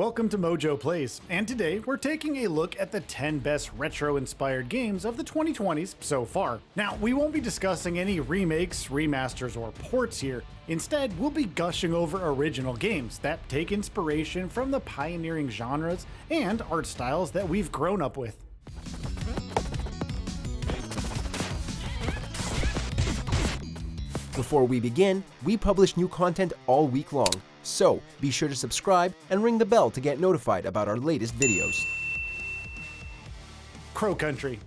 Welcome to MojoPlays, and today we're taking a look at the 10 best retro-inspired games of the 2020s so far. Now, we won't be discussing any remakes, remasters, or ports here. Instead, we'll be gushing over original games that take inspiration from the pioneering genres and art styles that we've grown up with. Before we begin, we publish new content all week long, so be sure to subscribe and ring the bell to get notified about our latest videos. Crow Country.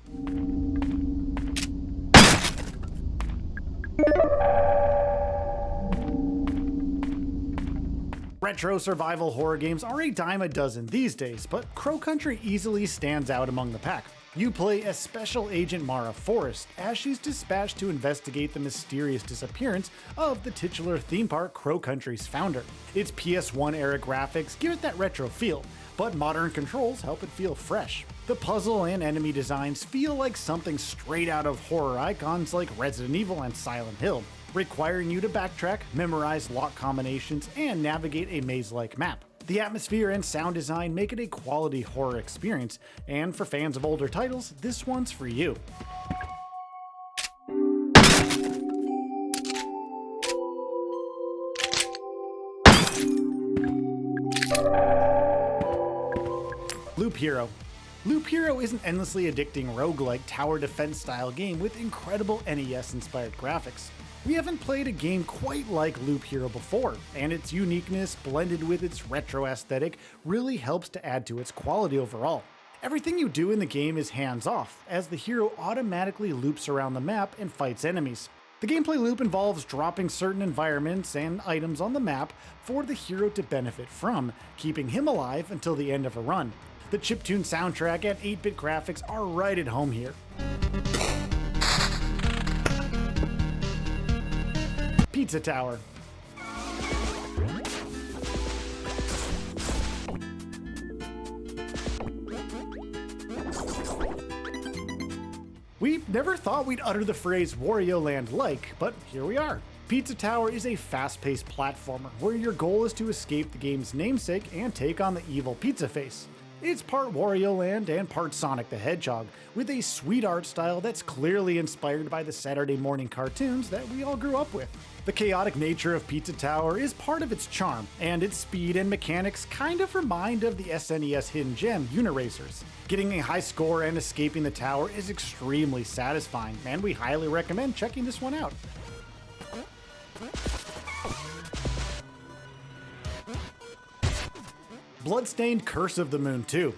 Retro survival horror games are a dime a dozen these days, but Crow Country easily stands out among the pack. You play as Special Agent Mara Forrest as she's dispatched to investigate the mysterious disappearance of the titular theme park Crow Country's founder. Its PS1 era graphics give it that retro feel, but modern controls help it feel fresh. The puzzle and enemy designs feel like something straight out of horror icons like Resident Evil and Silent Hill, requiring you to backtrack, memorize lock combinations, and navigate a maze-like map. The atmosphere and sound design make it a quality horror experience, and for fans of older titles, this one's for you. Loop Hero. Loop Hero is an endlessly addicting roguelike tower defense style game with incredible NES-inspired graphics. We haven't played a game quite like Loop Hero before, and its uniqueness blended with its retro aesthetic really helps to add to its quality overall. Everything you do in the game is hands-off, as the hero automatically loops around the map and fights enemies. The gameplay loop involves dropping certain environments and items on the map for the hero to benefit from, keeping him alive until the end of a run. The chiptune soundtrack and 8-bit graphics are right at home here. Pizza Tower. We never thought we'd utter the phrase Wario Land-like, but here we are. Pizza Tower is a fast-paced platformer where your goal is to escape the game's namesake and take on the evil Pizza Face. It's part Wario Land and part Sonic the Hedgehog, with a sweet art style that's clearly inspired by the Saturday morning cartoons that we all grew up with. The chaotic nature of Pizza Tower is part of its charm, and its speed and mechanics kind of remind of the SNES hidden gem Uniracers. Getting a high score and escaping the tower is extremely satisfying, and we highly recommend checking this one out. Bloodstained Curse of the Moon 2.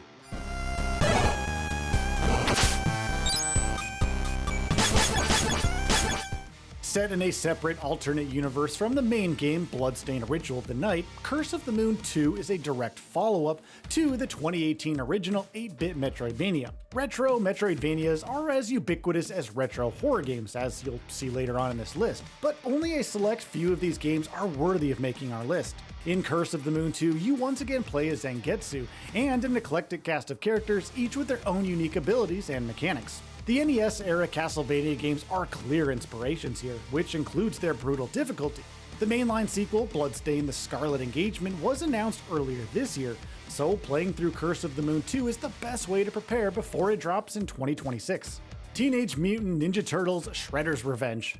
Set in a separate alternate universe from the main game Bloodstained Ritual of the Night, Curse of the Moon 2 is a direct follow-up to the 2018 original 8-bit Metroidvania. Retro Metroidvanias are as ubiquitous as retro horror games, as you'll see later on in this list, but only a select few of these games are worthy of making our list. In Curse of the Moon 2, you once again play as Zangetsu, and an eclectic cast of characters, each with their own unique abilities and mechanics. The NES-era Castlevania games are clear inspirations here, which includes their brutal difficulty. The mainline sequel, Bloodstained: The Scarlet Engagement, was announced earlier this year, so playing through Curse of the Moon 2 is the best way to prepare before it drops in 2026. Teenage Mutant Ninja Turtles: Shredder's Revenge.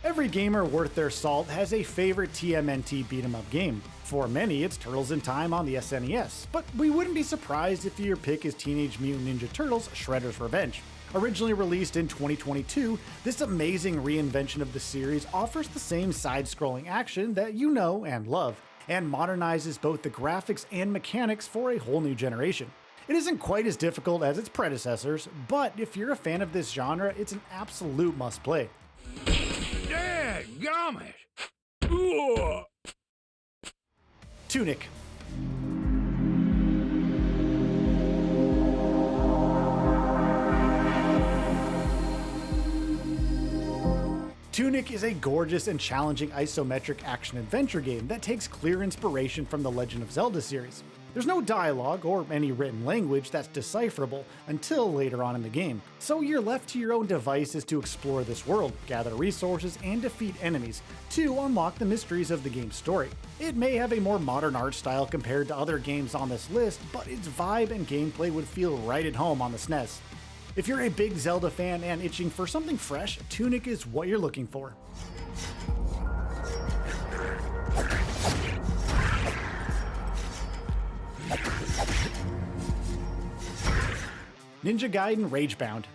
Every gamer worth their salt has a favorite TMNT beat-em-up game. For many, it's Turtles in Time on the SNES, but we wouldn't be surprised if your pick is Teenage Mutant Ninja Turtles: Shredder's Revenge. Originally released in 2022, this amazing reinvention of the series offers the same side-scrolling action that you know and love, and modernizes both the graphics and mechanics for a whole new generation. It isn't quite as difficult as its predecessors, but if you're a fan of this genre, it's an absolute must-play. Dadgummit! Tunic. Tunic is a gorgeous and challenging isometric action-adventure game that takes clear inspiration from the Legend of Zelda series. There's no dialogue or any written language that's decipherable until later on in the game, so you're left to your own devices to explore this world, gather resources, and defeat enemies to unlock the mysteries of the game's story. It may have a more modern art style compared to other games on this list, but its vibe and gameplay would feel right at home on the SNES. If you're a big Zelda fan and itching for something fresh, Tunic is what you're looking for. Ninja Gaiden Ragebound.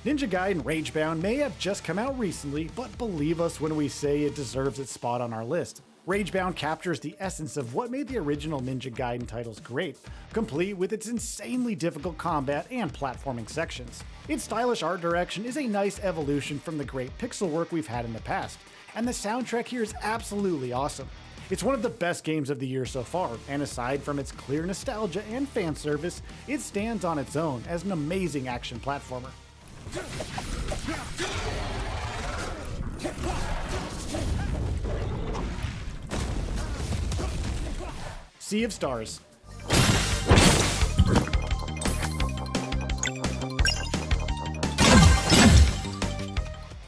Ninja Gaiden Ragebound may have just come out recently, but believe us when we say it deserves its spot on our list. Ragebound captures the essence of what made the original Ninja Gaiden titles great, complete with its insanely difficult combat and platforming sections. Its stylish art direction is a nice evolution from the great pixel work we've had in the past, and the soundtrack here is absolutely awesome. It's one of the best games of the year so far, and aside from its clear nostalgia and fan service, it stands on its own as an amazing action platformer. Sea of Stars.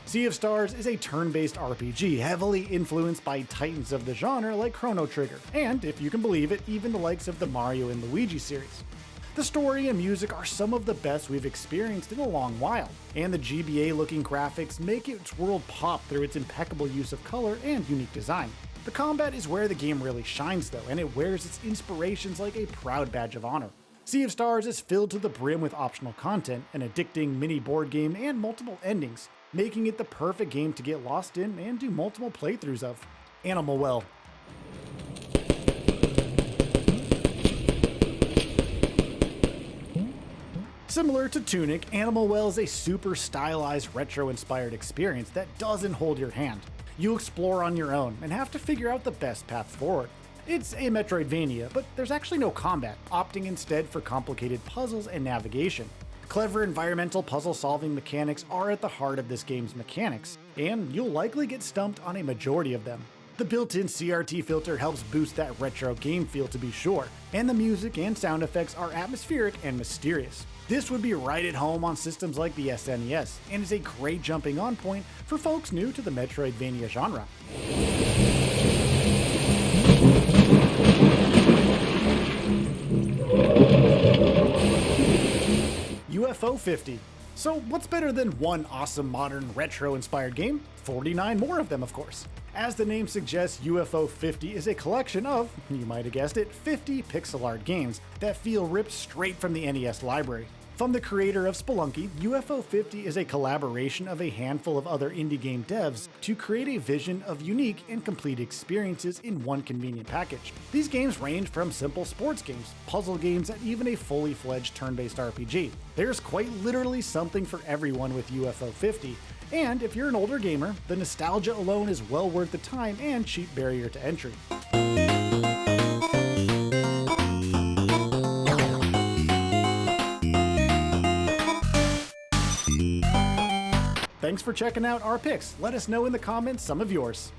Sea of Stars is a turn-based RPG heavily influenced by titans of the genre like Chrono Trigger, and, if you can believe it, even the likes of the Mario and Luigi series. The story and music are some of the best we've experienced in a long while, and the GBA-looking graphics make its world pop through its impeccable use of color and unique design. The combat is where the game really shines though, and it wears its inspirations like a proud badge of honor. Sea of Stars is filled to the brim with optional content, an addicting mini board game, and multiple endings, making it the perfect game to get lost in and do multiple playthroughs of. Animal Well. Similar to Tunic, Animal Well is a super stylized retro-inspired experience that doesn't hold your hand. You explore on your own and have to figure out the best path forward. It's a Metroidvania, but there's actually no combat, opting instead for complicated puzzles and navigation. Clever environmental puzzle-solving mechanics are at the heart of this game's mechanics, and you'll likely get stumped on a majority of them. The built-in CRT filter helps boost that retro game feel to be sure, and the music and sound effects are atmospheric and mysterious. This would be right at home on systems like the SNES, and is a great jumping on point for folks new to the Metroidvania genre. UFO 50. So what's better than one awesome modern retro-inspired game? 49 more of them, of course. As the name suggests, UFO 50 is a collection of, you might have guessed it, 50 pixel art games that feel ripped straight from the NES library. From the creator of Spelunky, UFO 50 is a collaboration of a handful of other indie game devs to create a vision of unique and complete experiences in one convenient package. These games range from simple sports games, puzzle games, and even a fully fledged turn-based RPG. There's quite literally something for everyone with UFO 50, and if you're an older gamer, the nostalgia alone is well worth the time and cheap barrier to entry. Thanks for checking out our picks. Let us know in the comments some of yours.